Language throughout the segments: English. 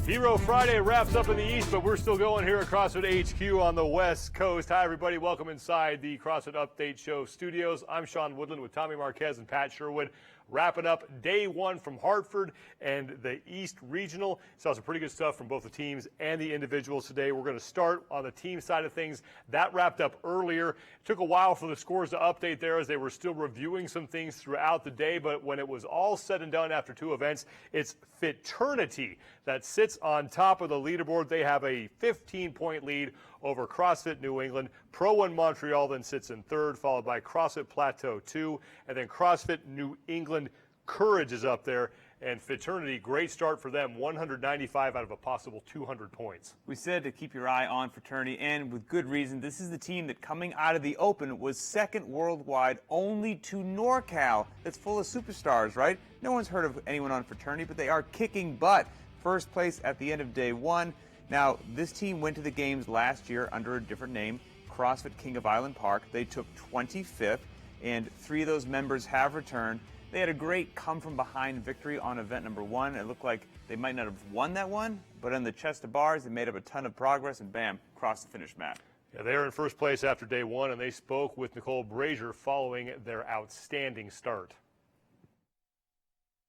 Hero Friday wraps up in the East, but we're still going here at CrossFit HQ on the West Coast. Hi, everybody. Welcome inside the CrossFit Update Show studios. I'm Sean Woodland with Tommy Marquez and Pat Sherwood, wrapping up day one from Hartford and the East Regional. Saw some pretty good stuff from both the teams and the individuals today. We're going to start on the team side of things. That wrapped up earlier. It took a while for the scores to update there as they were still reviewing some things throughout the day, but when it was all said and done after two events, it's Fiternity that sits on top of the leaderboard. They have a 15-point lead over CrossFit New England. Pro 1 Montreal then sits in third, followed by CrossFit Plateau 2, and then CrossFit New England Courage is up there. And Fiternity, great start for them, 195 out of a possible 200 points. We said to keep your eye on Fraternity, and with good reason. This is the team that coming out of the Open was second worldwide only to NorCal. That's full of superstars, right? No one's heard of anyone on Fraternity, but they are kicking butt. First place at the end of day one. Now, this team went to the games last year under a different name, CrossFit King of Island Park. They took 25th, and 3 of those members have returned. They had a great come-from-behind victory on event number 1. It looked like they might not have won that one, but on the chest of bars, they made up a ton of progress, and bam, crossed the finish mat. Yeah, they are in first place after day one, and they spoke with Nicole Brazier following their outstanding start.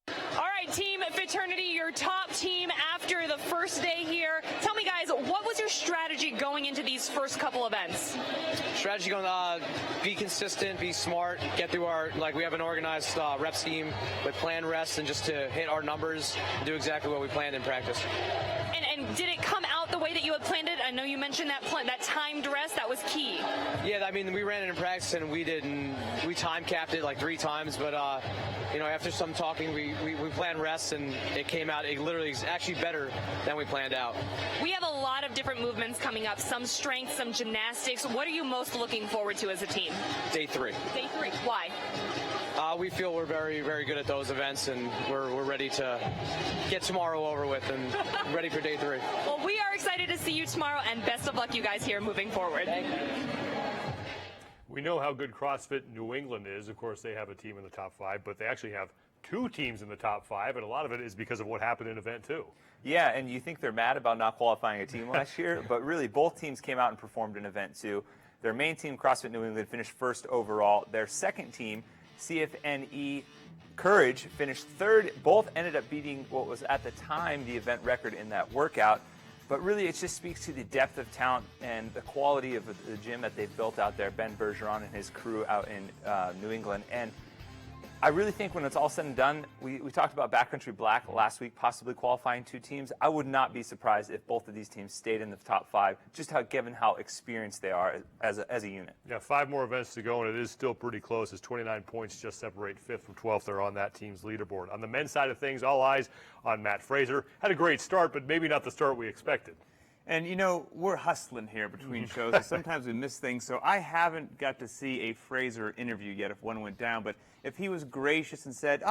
All right, Team Fraternity, your top team after the first day here. Tell me, guys, what was your strategy going into these first couple events? Strategy going to be consistent, be smart, get through our, we have an organized rep scheme with planned rests and just to hit our numbers and do exactly what we planned in practice. And did it come out the way that you had planned it? I know you mentioned that timed rest, that was key. Yeah, I mean, we ran it in practice and we time capped it like 3 times, but after some talking, we planned rests and it came out, it literally is actually better than we planned out. We have a lot of different movements coming up, some strength, some gymnastics. What are you most looking forward to as a team? Day 3. Day 3, why? We feel we're very, very good at those events, and we're ready to get tomorrow over with and ready for day 3. Well, we are excited to see you tomorrow, and best of luck, you guys, here moving forward. Thank you. We know how good CrossFit New England is. Of course, they have a team in the top 5, but they actually have 2 teams in the top 5, and a lot of it is because of what happened in event 2. Yeah, and you think they're mad about not qualifying a team last year, but really both teams came out and performed in event 2. Their main team, CrossFit New England, finished first overall. Their second team, CFNE Courage, finished third. Both ended up beating what was at the time the event record in that workout. But really, it just speaks to the depth of talent and the quality of the gym that they've built out there, Ben Bergeron and his crew out in New England. And I really think when it's all said and done, we talked about Backcountry Black last week, possibly qualifying 2 teams. I would not be surprised if both of these teams stayed in the top 5, just given how experienced they are as a unit. Yeah, 5 more events to go, and it is still pretty close as 29 points just separate 5th from 12th there on that team's leaderboard. On the men's side of things, all eyes on Matt Fraser. Had a great start, but maybe not the start we expected. And, we're hustling here between shows, and sometimes we miss things, so I haven't got to see a Fraser interview yet if one went down, but if he was gracious and said,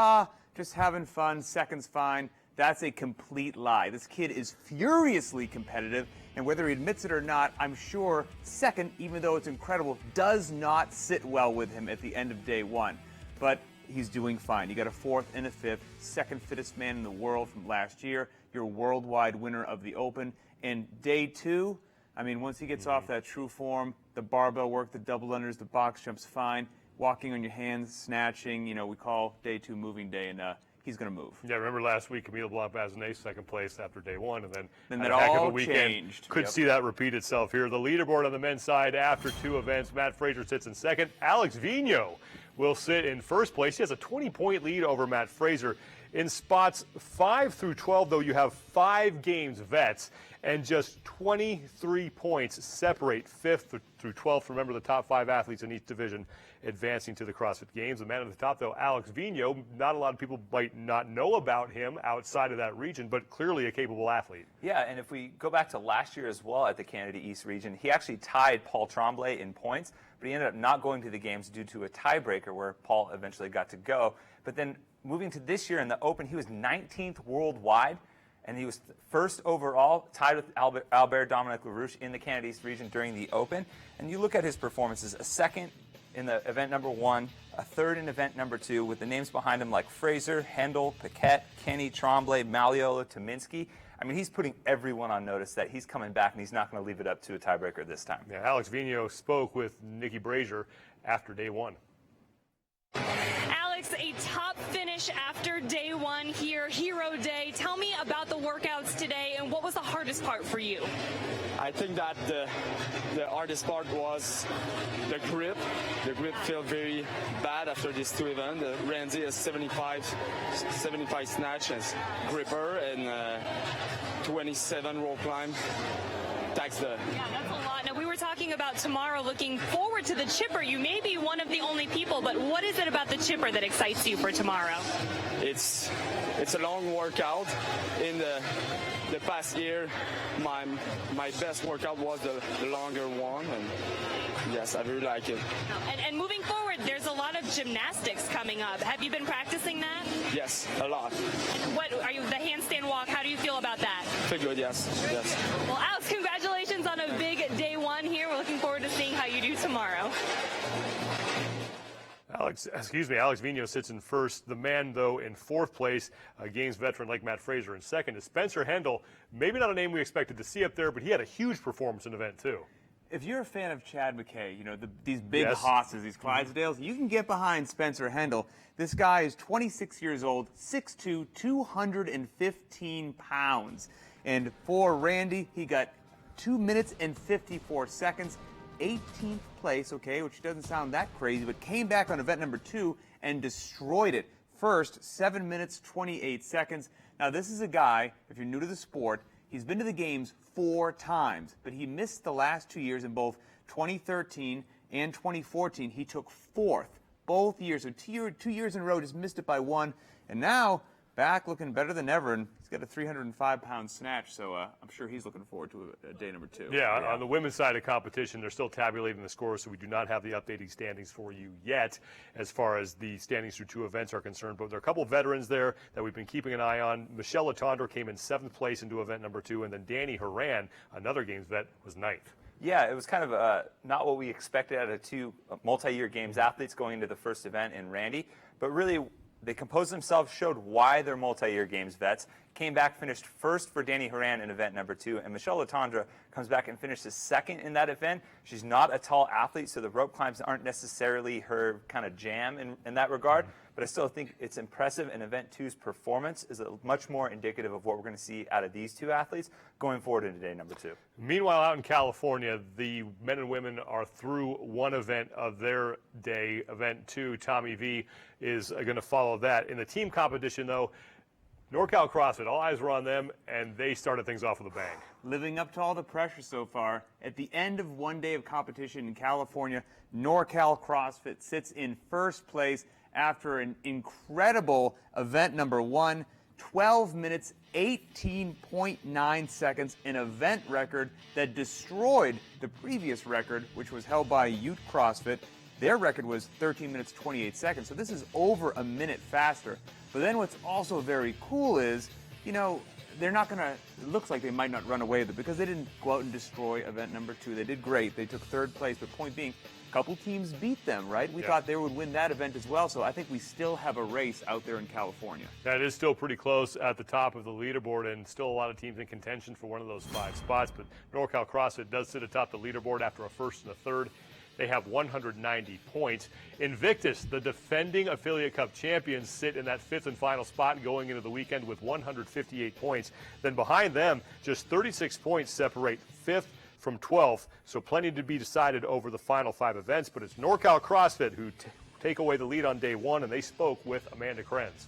just having fun, second's fine, that's a complete lie. This kid is furiously competitive, and whether he admits it or not, I'm sure second, even though it's incredible, does not sit well with him at the end of day 1. But he's doing fine. You got a 4th and a 5th, second fittest man in the world from last year, your worldwide winner of the Open. And day 2, once he gets off that true form, the barbell work, the double unders, the box jumps, fine. Walking on your hands, snatching, we call day 2 moving day, and he's going to move. Yeah, remember last week, Camille Blanc-Bazinet, second place after day 1, and then that a heck of a all weekend. changed. Could see that repeat itself here. The leaderboard on the men's side after 2 events, Matt Fraser sits in second. Alex Vigneault will sit in first place. He has a 20-point lead over Matt Fraser. In spots 5 through 12, though, you have 5 games vets, and just 23 points separate 5th through 12th. Remember, the top 5 athletes in each division advancing to the CrossFit Games. The man at the top, though, Alex Vigneault. Not a lot of people might not know about him outside of that region, but clearly a capable athlete. Yeah, and if we go back to last year as well at the Canada East region, he actually tied Paul Tremblay in points, but he ended up not going to the games due to a tiebreaker where Paul eventually got to go. But then moving to this year in the Open, he was 19th worldwide, and he was first overall, tied with Albert Dominic LaRouche in the Canada East region during the Open. And you look at his performances, a second in the event number 1, a third in event number 2, with the names behind him like Fraser, Hendel, Paquette, Kenny, Tremblay, Maliola, Tominski. I mean, he's putting everyone on notice that he's coming back and he's not going to leave it up to a tiebreaker this time. Yeah, Alex Vigneault spoke with Nikki Brazier after day 1. Alex, a top finish after day 1 here, Hero Day. Tell me about the workouts today and what was the hardest part for you? I think that the hardest part was the grip. The grip felt very bad after these 2 events. Randy has 75 snatches, gripper, and 27 roll climb. Yeah, that's a lot. Now, we were talking about tomorrow, looking forward to the chipper. You may be one of the only people, but what is it about the chipper that excites you for tomorrow? It's a long workout. In the past year, my best workout was the longer one, and yes, I really like it. And moving forward, there's a lot of gymnastics coming up. Have you been practicing that? Yes, a lot. What are you? The handstand walk. How do you feel about that? Feel good, yes. Well, Alex, congratulations on a big day 1 here. We're looking forward to seeing how you do tomorrow. Alex Vigneault sits in first. The man, though, in 4th place, Games veteran like Matt Fraser in 2nd is Spencer Hendel. Maybe not a name we expected to see up there, but he had a huge performance in event 2. If you're a fan of Chad McKay, you know, these big Yes. hosses, these Clydesdales, you can get behind Spencer Hendel. This guy is 26 years old, 6'2", 215 pounds. And for Randy, he got 2 minutes and 54 seconds, 18th place, okay, which doesn't sound that crazy, but came back on event number 2 and destroyed it. First, 7 minutes, 28 seconds. Now, this is a guy, if you're new to the sport, he's been to the games 4 times, but he missed the last 2 years in both 2013 and 2014. He took 4th both years, so 2 years in a row, just missed it by 1, and now back looking better than ever, and he's got a 305-pound snatch, so I'm sure he's looking forward to day number 2. Yeah, on the women's side of competition, they're still tabulating the scores, so we do not have the updated standings for you yet as far as the standings through 2 events are concerned. But there are a couple of veterans there that we've been keeping an eye on. Michelle Letendre came in 7th place into event number 2, and then Danny Horan, another Games vet, was 9th. Yeah, it was kind of not what we expected out of 2 multi-year Games athletes going into the first event in Randy, but really they composed themselves, showed why they're multi-year Games vets, came back, finished first for Danny Horan in event number 2, and Michelle Letendre comes back and finishes 2nd in that event. She's not a tall athlete, so the rope climbs aren't necessarily her kind of jam in that regard, but I still think it's impressive, and event 2's performance is much more indicative of what we're going to see out of these 2 athletes going forward into day number 2. Meanwhile, out in California, the men and women are through 1 event of their day. Event 2, Tommy V is going to follow that. In the team competition, though, NorCal CrossFit, all eyes were on them, and they started things off with a bang. Living up to all the pressure so far. At the end of 1 day of competition in California, NorCal CrossFit sits in first place after an incredible event number 1, 12 minutes, 18.9 seconds, an event record that destroyed the previous record, which was held by Ute CrossFit. Their record was 13 minutes, 28 seconds, so this is over a minute faster. But then what's also very cool is, you know, they're not going to, it looks like they might not run away with it because they didn't go out and destroy event number 2. They did great. They took 3rd place, but point being, a couple teams beat them, right? We thought they would win that event as well, so I think we still have a race out there in California. That is still pretty close at the top of the leaderboard, and still a lot of teams in contention for one of those 5 spots, but NorCal CrossFit does sit atop the leaderboard after a 1st and a 3rd. They have 190 points. Invictus, the defending Affiliate Cup champions, sit in that 5th and final spot going into the weekend with 158 points. Then behind them, just 36 points separate 5th from 12th, so plenty to be decided over the final 5 events. But it's NorCal CrossFit who take away the lead on day 1, and they spoke with Amanda Krenz.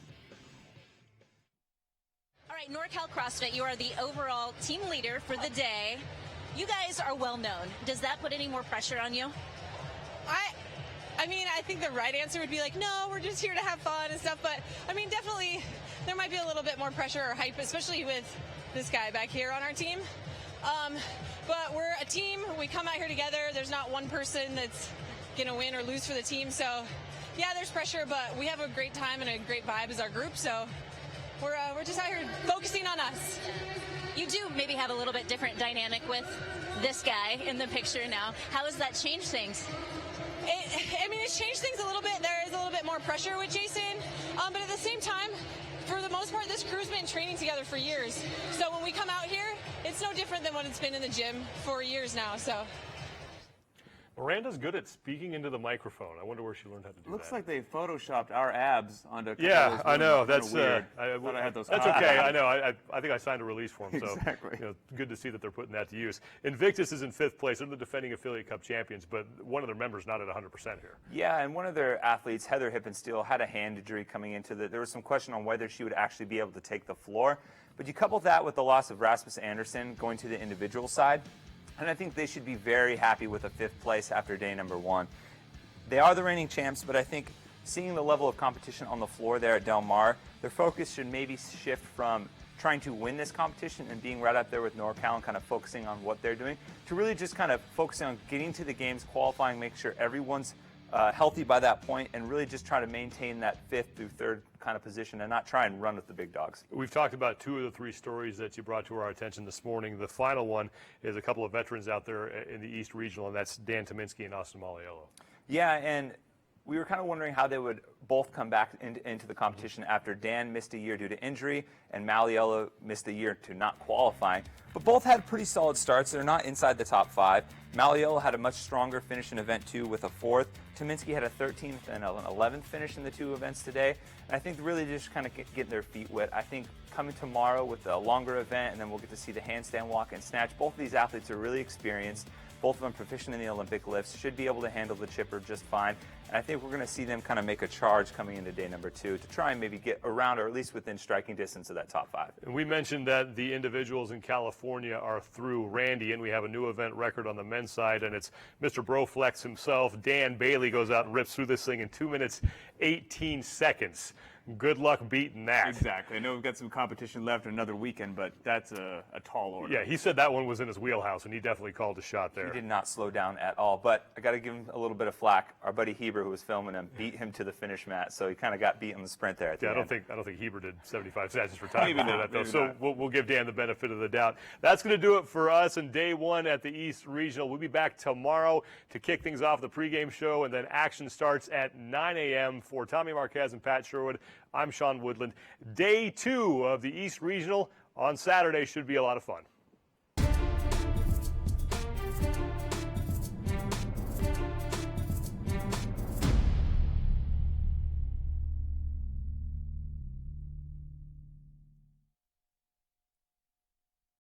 All right, NorCal CrossFit, you are the overall team leader for the day. You guys are well known. Does that put any more pressure on you? I mean, I think the right answer would be like, no, we're just here to have fun and stuff. But, I mean, definitely there might be a little bit more pressure or hype, especially with this guy back here on our team. But we're a team. We come out here together. There's not one person that's going to win or lose for the team. So, yeah, there's pressure, but we have a great time and a great vibe as our group. So we're just out here focusing on us. You do maybe have a little bit different dynamic with this guy in the picture now. How has that changed things? it's changed things a little bit. There is a little bit more pressure with Jason, but at the same time, for the most part, this crew's been training together for years. So when we come out here, it's no different than what it's been in the gym for years now. So. Miranda's good at speaking into the microphone. I wonder where she learned how to do that. Looks like they photoshopped our abs onto. Yeah, I know. That's weird. I had those that's okay. I know. I think I signed a release form. So Exactly. Good to see that they're putting that to use. Invictus is in 5th place. They're the defending Affiliate Cup champions, but one of their members not at 100% here. Yeah, and one of their athletes, Heather Hippensteel, had a hand injury coming into there was some question on whether she would actually be able to take the floor. But you couple that with the loss of Rasmus Anderson going to the individual side, and I think they should be very happy with a 5th place after day number 1. They are the reigning champs, but I think seeing the level of competition on the floor there at Del Mar, their focus should maybe shift from trying to win this competition and being right up there with NorCal and kind of focusing on what they're doing, to really just kind of focusing on getting to the games, qualifying, make sure everyone's healthy by that point, and really just try to maintain that 5th through 3rd kind of position and not try and run with the big dogs. We've talked about 2 of the 3 stories that you brought to our attention this morning. The final one is a couple of veterans out there in the East Regional, and that's Dan Tominski and Austin Maliello. Yeah, and we were kind of wondering how they would both come back into the competition after Dan missed a year due to injury and Maliello missed a year to not qualifying. But both had pretty solid starts. They're not inside the top 5. Maliello had a much stronger finish in event 2 with a 4th. Tominski had a 13th and an 11th finish in the 2 events today. And I think really just kind of getting their feet wet. I think coming tomorrow with a longer event, and then we'll get to see the handstand walk and snatch. Both of these athletes are really experienced. Both of them proficient in the Olympic lifts, should be able to handle the chipper just fine. And I think we're going to see them kind of make a charge coming into day number 2 to try and maybe get around or at least within striking distance of that top 5. And we mentioned that the individuals in California are through Randy, and we have a new event record on the men's side, and it's Mr. Broflex himself. Dan Bailey goes out and rips through this thing in 2 minutes, 18 seconds. Good luck beating that. Exactly. I know we've got some competition left another weekend, but that's a tall order. Yeah, he said that one was in his wheelhouse, and he definitely called a shot there. He did not slow down at all, but I got to give him a little bit of flack. Our buddy Heber, who was filming him, beat him to the finish mat, so he kind of got beat on the sprint there at the end. I don't think Heber did 75 seconds for time. Maybe not, that, though. maybe So not. we'll give Dan the benefit of the doubt. That's going to do it for us in day 1 at the East Regional. We'll be back tomorrow to kick things off, the pregame show, and then action starts at 9 a.m. For Tommy Marquez and Pat Sherwood. I'm Sean Woodland. Day 2 of the East Regional on Saturday should be a lot of fun.